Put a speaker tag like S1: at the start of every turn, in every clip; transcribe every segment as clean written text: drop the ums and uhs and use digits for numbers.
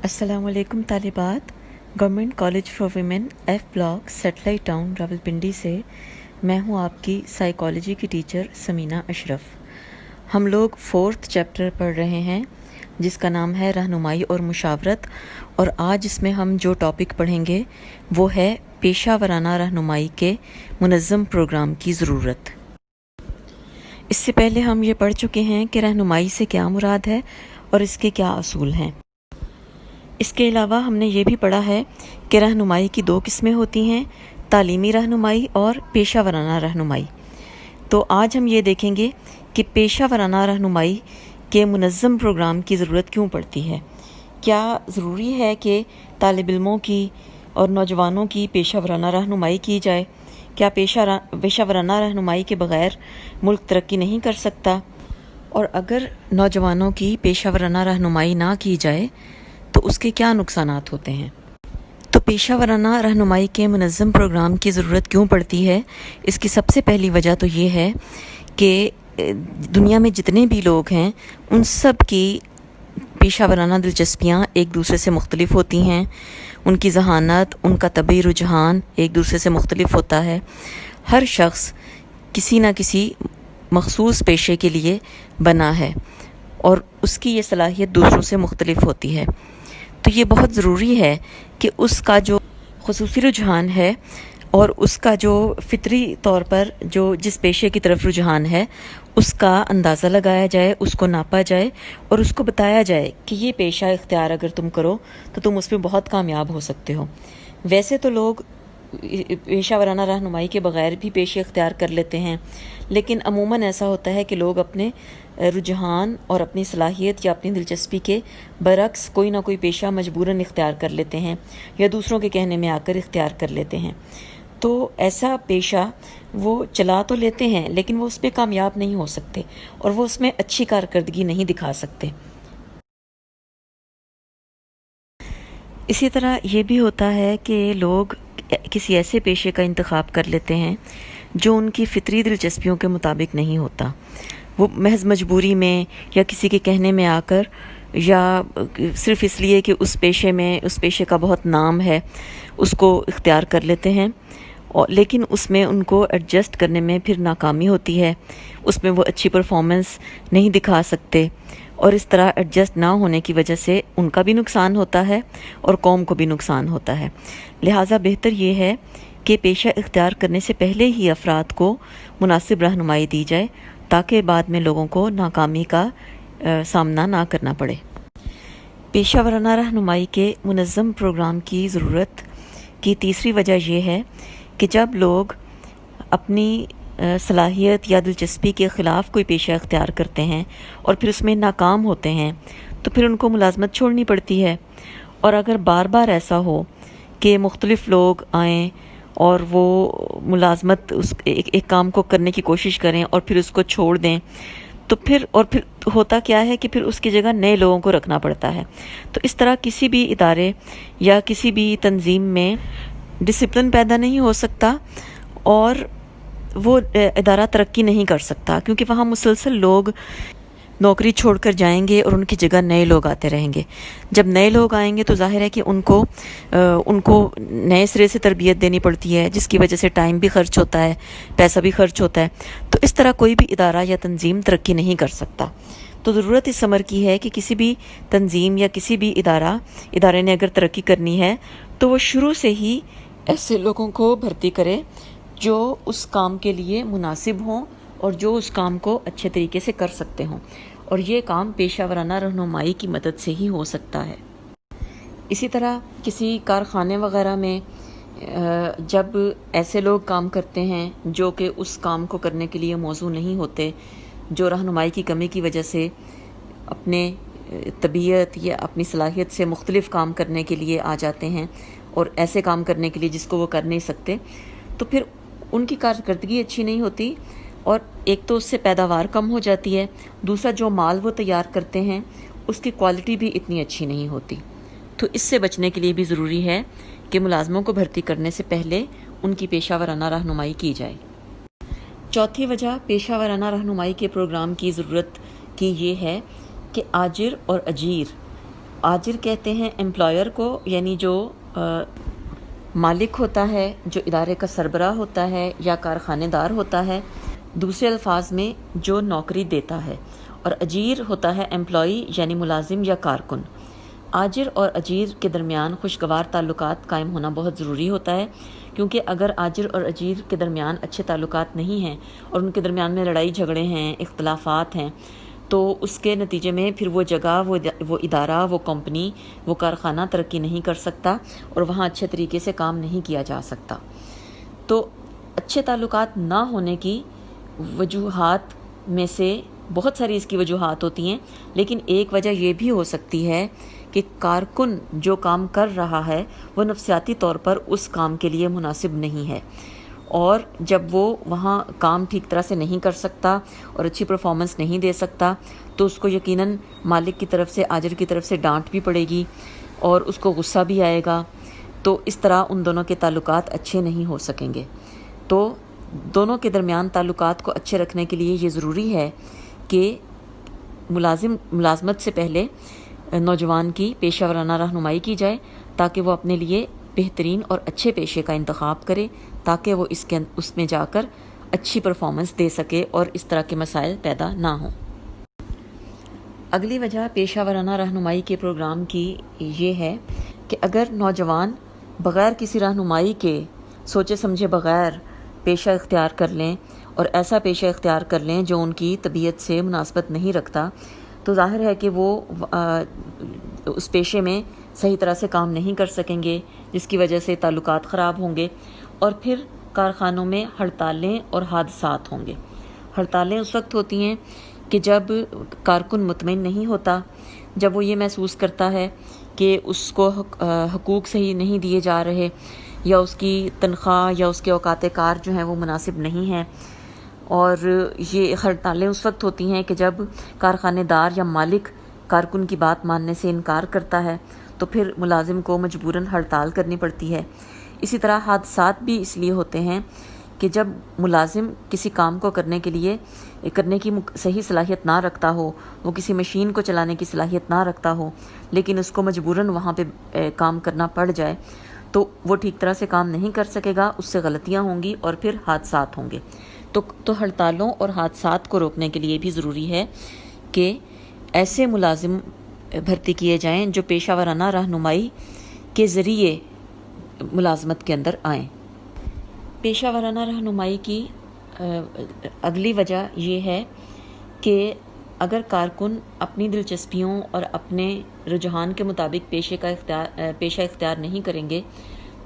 S1: अस्सलाम वालेकुम तालिबात। Government college for women F block satellite town Rawalpindi से मैं हूं आपकी साइकोलॉजी की टीचर समीना अशरफ। हम लोग 4th चैप्टर पढ़ रहे हैं जिसका नाम है रहनुमाई और मुशावरत, और आज इसमें हम जो टॉपिक पढ़ेंगे वो है पेशा वराना रहनुमाई के मुनज़्ज़म प्रोग्राम की ज़रूरत। इससे पहले हम ये पढ़ चुके हैं कि रहनुमाई से क्या मुराद है और इसके क्या असूल हैं। इसके अलावा हमने ये भी पढ़ा है कि रहनुमाई की 2 किस्में होती हैं, तालीमी रहनुमाई और पेशा वराना रहनुमाई। तो आज हम ये देखेंगे कि पेशा वराना रहनुमाई के मुनज़्ज़म प्रोग्राम की ज़रूरत क्यों पड़ती है। क्या ज़रूरी है कि तालिब इल्मों की और नौजवानों की पेशा वराना रहनुमाई की जाए? क्या पेशा वराना रहनुमाई के बग़ैर मुल्क तरक्की नहीं कर सकता? और अगर नौजवानों की पेशा वराना रहनुमाई ना की जाए तो उसके क्या नुकसानात होते हैं। तो पेशा वराना रहनुमाई के मुनज़्ज़म प्रोग्राम की ज़रूरत क्यों पड़ती है, इसकी सबसे पहली वजह तो ये है कि दुनिया में जितने भी लोग हैं उन सब की पेशा वराना दिलचस्पियाँ एक दूसरे से मुख्तलिफ़ होती हैं, उनकी ज़हानत, उनका तबी रुझान एक दूसरे से मुख्तलिफ़ होता है। हर शख्स किसी न किसी मखसूस पेशे के लिए बना है और उसकी ये सलाहियत दूसरों से मुख्तलिफ़ होती है। तो ये बहुत ज़रूरी है कि उसका जो ख़ुसूसी रुझान है और उसका जो फ़ितरी तौर पर जो जिस पेशे की तरफ रुझान है उसका अंदाज़ा लगाया जाए, उसको नापा जाए और उसको बताया जाए कि ये पेशा इख्तियार अगर तुम करो तो तुम उसमें बहुत कामयाब हो सकते हो। वैसे तो लोग पेशा वराना रहनुमाई के बग़ैर भी पेशे इख्तियार कर लेते हैं, लेकिन अमूमन ऐसा होता है कि लोग अपने रुझान और अपनी सलाहियत या अपनी दिलचस्पी के बरक्स कोई ना कोई पेशा मजबूरन इख्तियार कर लेते हैं या दूसरों के कहने में आकर इख्तियार कर लेते हैं। तो ऐसा पेशा वो चला तो लेते हैं लेकिन वो उस पर कामयाब नहीं हो सकते और वो उसमें अच्छी कारकर्दगी नहीं दिखा सकते। इसी तरह ये भी होता है कि लोग किसी ऐसे पेशे का इंतखाब कर लेते हैं जो उनकी फ़ितरी दिलचस्पियों के मुताबिक नहीं होता। वो महज मजबूरी में या किसी के कहने में आकर या सिर्फ़ इसलिए कि उस पेशे का बहुत नाम है उसको इख्तियार कर लेते हैं, और लेकिन उसमें उनको एडजस्ट करने में फिर नाकामी होती है, उसमें वो अच्छी परफॉर्मेंस नहीं दिखा सकते और इस तरह एडजस्ट ना होने की वजह से उनका भी नुकसान होता है और कौम को भी नुकसान होता है। लिहाजा बेहतर ये है कि पेशा इख्तियार करने से पहले ही अफराद को मुनासिब रहनुमाई दी जाए ताकि बाद में लोगों को नाकामी का सामना ना करना पड़े। पेशा वराना रहनुमाई के मुनज़्ज़म प्रोग्राम की ज़रूरत की तीसरी वजह यह है कि जब लोग अपनी सलाहियत या दिलचस्पी के ख़िलाफ़ कोई पेशा इख्तियार करते हैं और फिर उसमें नाकाम होते हैं तो फिर उनको मुलाज़मत छोड़नी पड़ती है। और अगर बार बार ऐसा हो कि मुख्तलिफ़ लोग आएँ और वो मुलाज़मत एक काम को करने की कोशिश करें और फिर उसको छोड़ दें तो फिर होता क्या है कि फिर उसकी जगह नए लोगों को रखना पड़ता है। तो इस तरह किसी भी इदारे या किसी भी तंजीम में डिसिप्लिन पैदा नहीं हो सकता और वो इदारा तरक्की नहीं कर सकता, क्योंकि वहाँ मुसलसल लोग नौकरी छोड़कर जाएंगे और उनकी जगह नए लोग आते रहेंगे। जब नए लोग आएंगे तो जाहिर है कि उनको नए सिरे से तरबियत देनी पड़ती है, जिसकी वजह से टाइम भी खर्च होता है, पैसा भी खर्च होता है। तो इस तरह कोई भी इदारा या तंजीम तरक्की नहीं कर सकता। तो ज़रूरत इस अमर की है कि किसी भी तंजीम या किसी भी इदारे ने अगर तरक्की करनी है तो वो शुरू से ही ऐसे लोगों को भर्ती करे जो उस काम के लिए मुनासिब हों और जो उस काम को अच्छे तरीके से कर सकते हों, और ये काम पेशा वराना रहनुमाई की मदद से ही हो सकता है। इसी तरह किसी कारखाने वगैरह में जब ऐसे लोग काम करते हैं जो कि उस काम को करने के लिए मौजू नहीं होते, जो रहनुमाई की कमी की वजह से अपने तबीयत या अपनी सलाहियत से मुख्तलिफ़ काम करने के लिए आ जाते हैं और ऐसे काम करने के लिए जिसको वो कर नहीं सकते, तो फिर उनकी कारकर्दगी अच्छी नहीं होती और एक तो उससे पैदावार कम हो जाती है, दूसरा जो माल वो तैयार करते हैं उसकी क्वालिटी भी इतनी अच्छी नहीं होती। तो इससे बचने के लिए भी ज़रूरी है कि मुलाज़मों को भर्ती करने से पहले उनकी पेशा वराना रहनुमाई की जाए। चौथी वजह पेशा वराना रहनुमाई के प्रोग्राम की ज़रूरत की ये है कि आजिर और अजीर آجر کہتے ہیں امپلائر کو، یعنی جو مالک ہوتا ہے، جو ادارے کا سربراہ ہوتا ہے یا کارخانے دار ہوتا ہے، دوسرے الفاظ میں جو نوکری دیتا ہے. اور اجیر ہوتا ہے امپلائی، یعنی ملازم یا کارکن. آجر اور اجیر کے درمیان خوشگوار تعلقات قائم ہونا بہت ضروری ہوتا ہے، کیونکہ اگر آجر اور اجیر کے درمیان اچھے تعلقات نہیں ہیں اور ان کے درمیان میں لڑائی جھگڑے ہیں، اختلافات ہیں، تو اس کے نتیجے میں پھر وہ جگہ، وہ ادارہ، وہ کمپنی، وہ کارخانہ ترقی نہیں کر سکتا اور وہاں اچھے طریقے سے کام نہیں کیا جا سکتا. تو اچھے تعلقات نہ ہونے کی وجوہات میں سے بہت ساری اس کی وجوہات ہوتی ہیں، لیکن ایک وجہ یہ بھی ہو سکتی ہے کہ کارکن جو کام کر رہا ہے وہ نفسیاتی طور پر اس کام کے لیے مناسب نہیں ہے، اور جب وہ وہاں کام ٹھیک طرح سے نہیں کر سکتا اور اچھی پرفارمنس نہیں دے سکتا تو اس کو یقیناً مالک کی طرف سے، آجر کی طرف سے ڈانٹ بھی پڑے گی اور اس کو غصہ بھی آئے گا. تو اس طرح ان دونوں کے تعلقات اچھے نہیں ہو سکیں گے. تو دونوں کے درمیان تعلقات کو اچھے رکھنے کے لیے یہ ضروری ہے کہ ملازمت سے پہلے نوجوان کی پیشہ ورانہ رہنمائی کی جائے، تاکہ وہ اپنے لیے بہترین اور اچھے پیشے کا انتخاب کرے، تاکہ وہ اس میں جا کر اچھی پرفارمنس دے سکے اور اس طرح کے مسائل پیدا نہ ہوں. اگلی وجہ پیشہ ورانہ رہنمائی کے پروگرام کی یہ ہے کہ اگر نوجوان بغیر کسی رہنمائی کے، سوچے سمجھے بغیر پیشہ اختیار کر لیں اور ایسا پیشہ اختیار کر لیں جو ان کی طبیعت سے مناسبت نہیں رکھتا، تو ظاہر ہے کہ وہ اس پیشے میں صحیح طرح سے کام نہیں کر سکیں گے، جس کی وجہ سے تعلقات خراب ہوں گے اور پھر کارخانوں میں ہڑتالیں اور حادثات ہوں گے. ہڑتالیں اس وقت ہوتی ہیں کہ جب کارکن مطمئن نہیں ہوتا، جب وہ یہ محسوس کرتا ہے کہ اس کو حقوق صحیح نہیں دیے جا رہے، یا اس کی تنخواہ یا اس کے اوقات کار جو ہیں وہ مناسب نہیں ہیں. اور یہ ہڑتالیں اس وقت ہوتی ہیں کہ جب کارخانے دار یا مالک کارکن کی بات ماننے سے انکار کرتا ہے، تو پھر ملازم کو مجبوراً ہڑتال کرنی پڑتی ہے. اسی طرح حادثات بھی اس لیے ہوتے ہیں کہ جب ملازم کسی کام کو کرنے کی صحیح صلاحیت نہ رکھتا ہو، وہ کسی مشین کو چلانے کی صلاحیت نہ رکھتا ہو، لیکن اس کو مجبوراً وہاں پہ کام کرنا پڑ جائے، تو وہ ٹھیک طرح سے کام نہیں کر سکے گا، اس سے غلطیاں ہوں گی اور پھر حادثات ہوں گے. تو ہڑتالوں اور حادثات کو روکنے کے لیے بھی ضروری ہے کہ ایسے ملازم بھرتی کیے جائیں جو پیشہ ورانہ رہنمائی کے ذریعے ملازمت کے اندر آئیں. پیشہ ورانہ رہنمائی کی اگلی وجہ یہ ہے کہ اگر کارکن اپنی دلچسپیوں اور اپنے رجحان کے مطابق پیشہ اختیار نہیں کریں گے،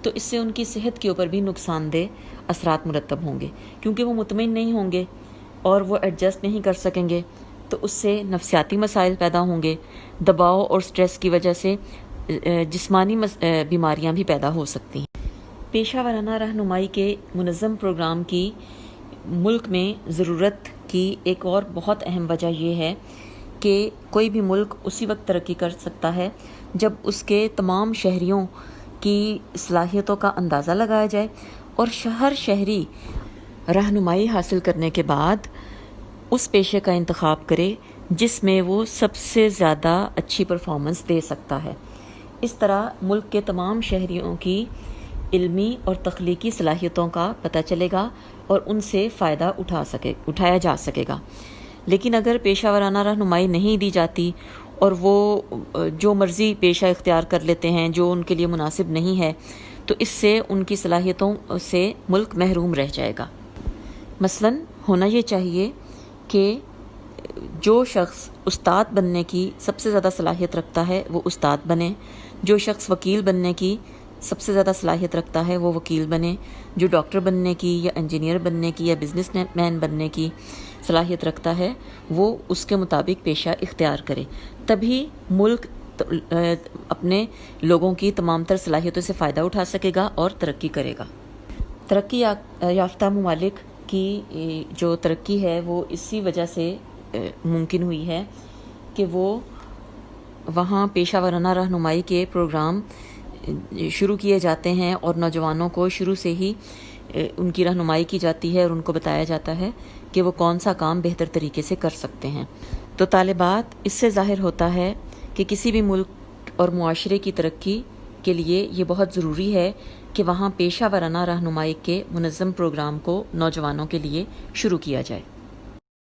S1: تو اس سے ان کی صحت کے اوپر بھی نقصان دہ اثرات مرتب ہوں گے، کیونکہ وہ مطمئن نہیں ہوں گے اور وہ ایڈجسٹ نہیں کر سکیں گے. تو اس سے نفسیاتی مسائل پیدا ہوں گے، دباؤ اور سٹریس کی وجہ سے جسمانی بیماریاں بھی پیدا ہو سکتی ہیں. پیشہ ورانہ رہنمائی کے منظم پروگرام کی ملک میں ضرورت کی ایک اور بہت اہم وجہ یہ ہے کہ کوئی بھی ملک اسی وقت ترقی کر سکتا ہے جب اس کے تمام شہریوں کی صلاحیتوں کا اندازہ لگایا جائے اور ہر شہری رہنمائی حاصل کرنے کے بعد اس پیشے کا انتخاب کرے جس میں وہ سب سے زیادہ اچھی پرفارمنس دے سکتا ہے. اس طرح ملک کے تمام شہریوں کی علمی اور تخلیقی صلاحیتوں کا پتہ چلے گا اور ان سے فائدہ اٹھایا جا سکے گا. لیکن اگر پیشہ ورانہ رہنمائی نہیں دی جاتی اور وہ جو مرضی پیشہ اختیار کر لیتے ہیں جو ان کے لیے مناسب نہیں ہے، تو اس سے ان کی صلاحیتوں سے ملک محروم رہ جائے گا. مثلاً ہونا یہ چاہیے کہ جو شخص استاد بننے کی سب سے زیادہ صلاحیت رکھتا ہے وہ استاد بنے، جو شخص وکیل بننے کی سب سے زیادہ صلاحیت رکھتا ہے وہ وکیل بنے، جو ڈاکٹر بننے کی یا انجینئر بننے کی یا بزنس مین بننے کی صلاحیت رکھتا ہے وہ اس کے مطابق پیشہ اختیار کرے. تبھی ملک اپنے لوگوں کی تمام تر صلاحیتوں سے فائدہ اٹھا سکے گا اور ترقی کرے گا. ترقی یافتہ ممالک کی جو ترقی ہے وہ اسی وجہ سے ممکن ہوئی ہے کہ وہ وہاں پیشہ ورانہ رہنمائی کے پروگرام شروع کیے جاتے ہیں اور نوجوانوں کو شروع سے ہی ان کی رہنمائی کی جاتی ہے اور ان کو بتایا جاتا ہے کہ وہ کون سا کام بہتر طریقے سے کر سکتے ہیں. تو طالبات اس سے ظاہر ہوتا ہے کہ کسی بھی ملک اور معاشرے کی ترقی کے لیے یہ بہت ضروری ہے کہ وہاں پیشہ ورانہ رہنمائی کے منظم پروگرام کو نوجوانوں کے لیے شروع کیا جائے۔